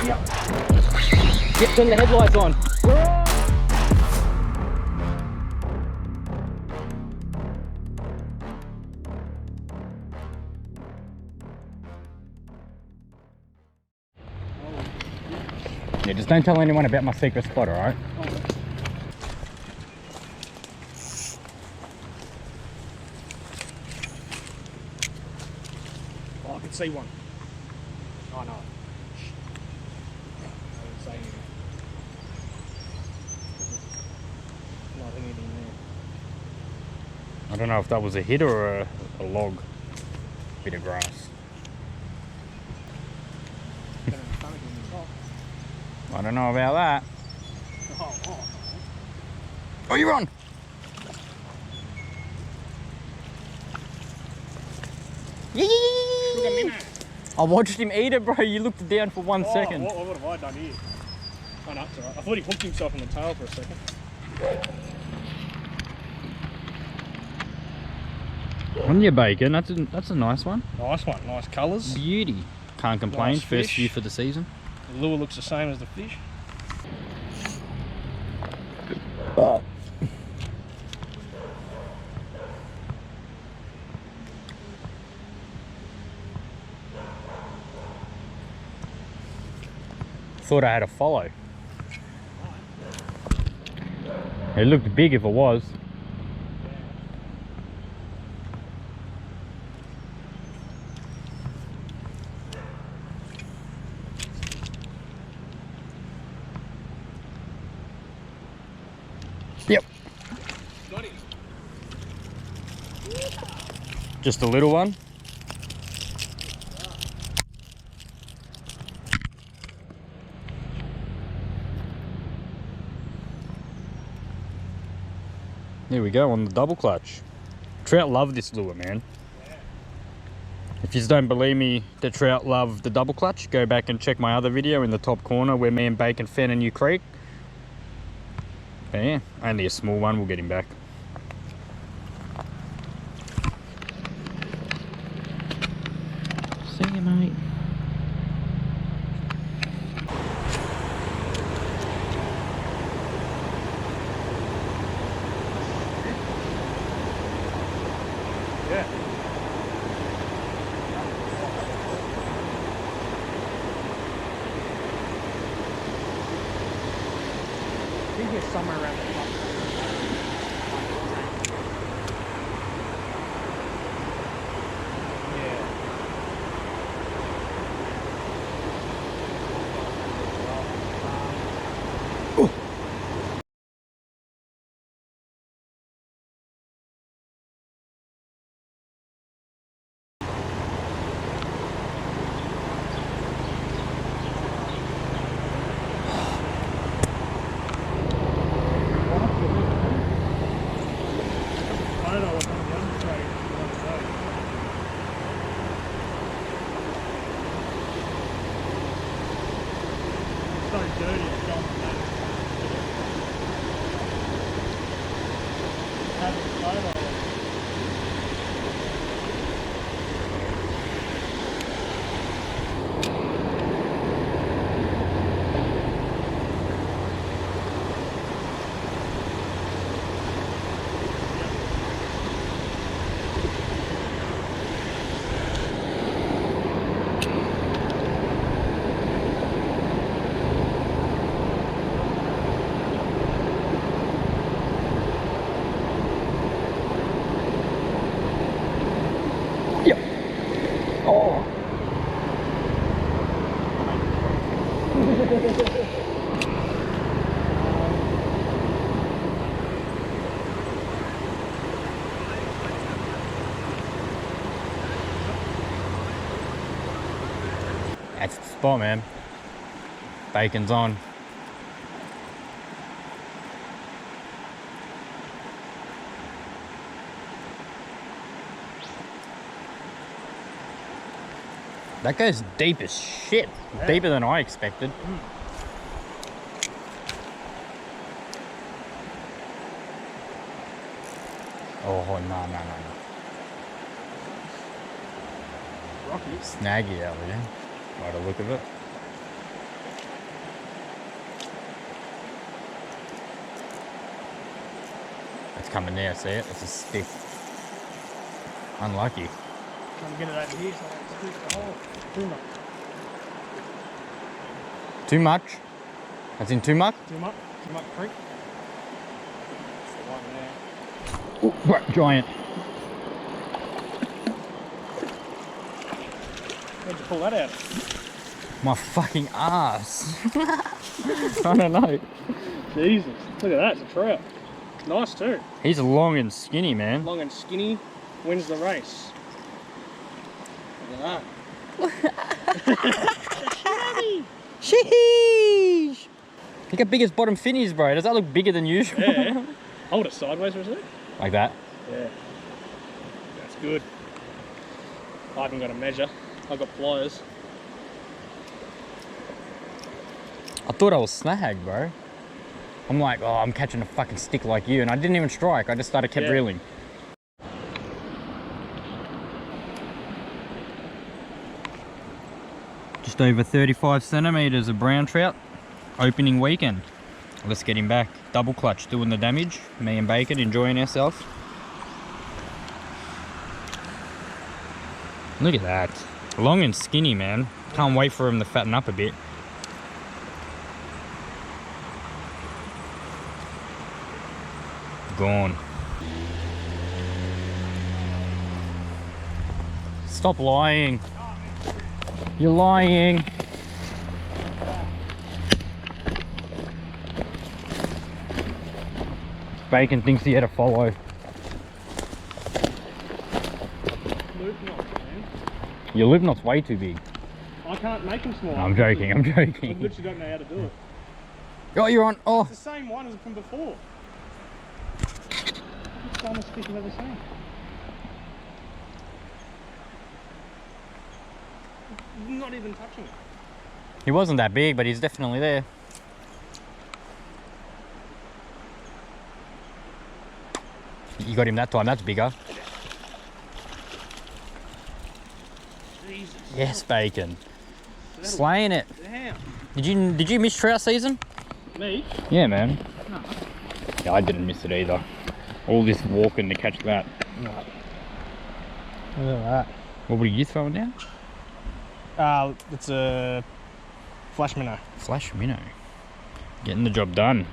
Get, turn the headlights on. Yeah, just don't tell anyone about my secret spot, alright? Oh, I can see one. Oh no. I didn't say anything. Not anything there. I don't know if that was a hit or a log. Bit of grass. I don't know about that. Oh, you're on! I watched him eat it, bro. You looked down for 1 second. What have I done here? Oh, no, it's alright. I thought he hooked himself in the tail for a second. On your bacon, that's a nice one. Nice one, nice colours. Beauty. Can't complain. Nice First fish. few for the season. The lure looks the same as the fish. Thought I had a follow. It looked big if it was. Yep. Got him. Just a little one. There we go on the double clutch. Trout love this lure, man. Yeah. If you don't believe me that trout love the double clutch, go back and check my other video in the top corner where me and Bacon found a new creek. But yeah, only a small one, we'll get him back. See you, mate. Yeah. I think he's somewhere around the top. Yeah. I don't know what kind of demonstrate you want to say. It's so dirty, it's gone from that. Having a photo. Yep. Oh. That's the spot, man. Bacon's on. That goes deep as shit. Yeah. Deeper than I expected. Oh, no. Rocky. Snaggy out there, by the look of it. It's coming there, see it? It's a stick. Unlucky. Trying to get it over here so I can scoop the hole. Too much. Too much? That's in too much? Too much? Too much creek? That's the one there. Ooh, right, giant. Where'd you pull that out? My fucking ass. I don't know. Jesus. Look at that, it's a trout. Nice too. He's long and skinny, man. Long and skinny, wins the race. Look at that. Sheesh! Look how big his bottom fin is, bro. Does that look bigger than usual? Yeah. Hold it sideways for a second. Like that? Yeah. That's good. I haven't got a measure. I've got pliers. I thought I was snagged, bro. I'm like, oh, I'm catching a fucking stick like you, and I didn't even strike. I just kept reeling. Just over 35 centimeters of brown trout. Opening weekend. Let's get him back. Double clutch doing the damage. Me and Bacon enjoying ourselves. Look at that. Long and skinny, man. Can't wait for him to fatten up a bit. Gone. Stop lying. You're lying. Bacon thinks he had a follow. Loop knot, man. Your loop knot's way too big. I can't make them small. No, I'm joking, I'm I joking. literally don't know how to do it. Oh, you're on. Oh. It's the same one as from before. It's the dumbest stick I've ever seen. Not even touching it. He wasn't that big, but he's definitely there. You got him that time, that's bigger. Jesus. Yes, Bacon. Slaying it. Damn. Did you miss trout season? Me? Yeah, man. No. Yeah, I didn't miss it either. All this walking to catch that. No. Look at that. What were you throwing down? It's a flash minnow. Flash minnow. Getting the job done.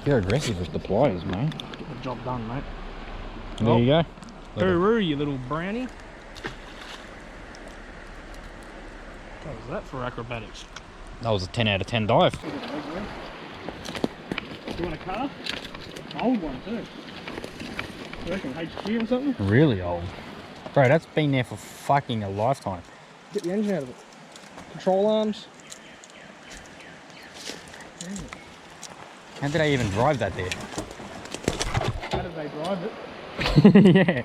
You're aggressive with the pliers, mate. Get the job done, mate. There you go. Hooroo, you little brownie. What was that for acrobatics? That was a 10 out of 10 dive. You want a car? Old one too. You reckon HQ or something? Really old. Bro, that's been there for fucking a lifetime. Get the engine out of it. Control arms. How did I even drive that there? How did they drive it? Yeah.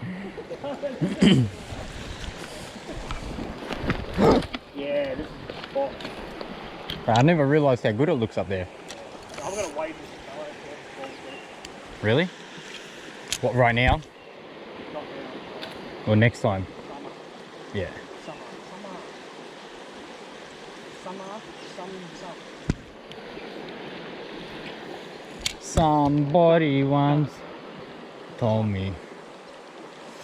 Yeah, this is the spot. Bro, I never realised how good it looks up there. I'm gonna wait this fella. Really? What, right now? Not now. Or next time? Summer. Yeah. Summer. Somebody once told me.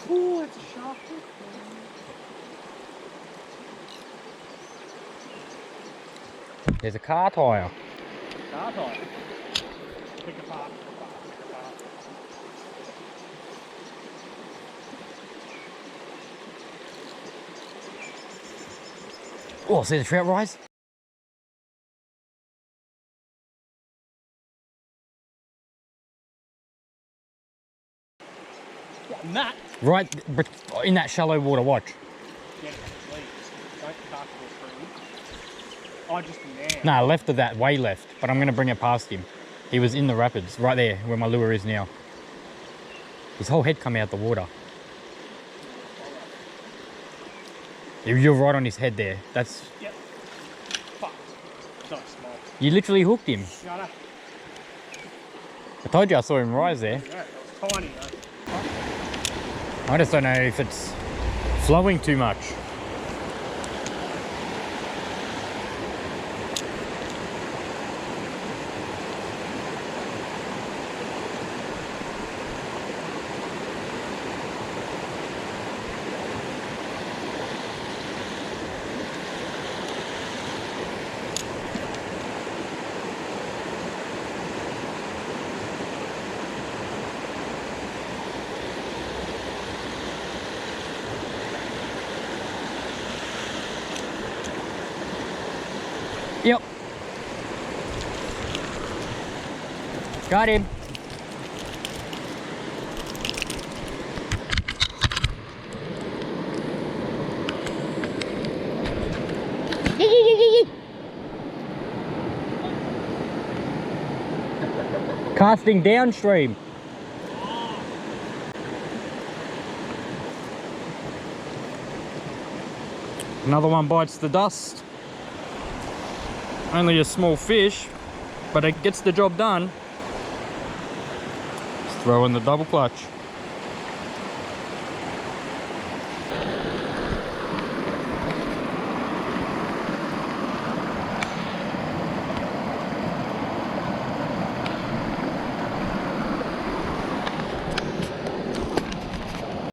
Ooh, it's a shark hook. There's a car tyre. Car tire. Pick apart. Oh, see the trout rise? And that. Right, but in that shallow water, watch. Get it, please. Don't cast for free. I just now. Nah, left of that, way left. But I'm going to bring it past him. He was in the rapids, right there, where my lure is now. His whole head come out the water. You're right on his head there. That's... Yep. Fuck. So small. You literally hooked him. No, no. I told you I saw him rise there. Yeah, that was tiny though. I just don't know if it's flowing too much. Yep. Got him. Casting downstream. Another one bites the dust. Only a small fish, but it gets the job done. Just throw in the double clutch.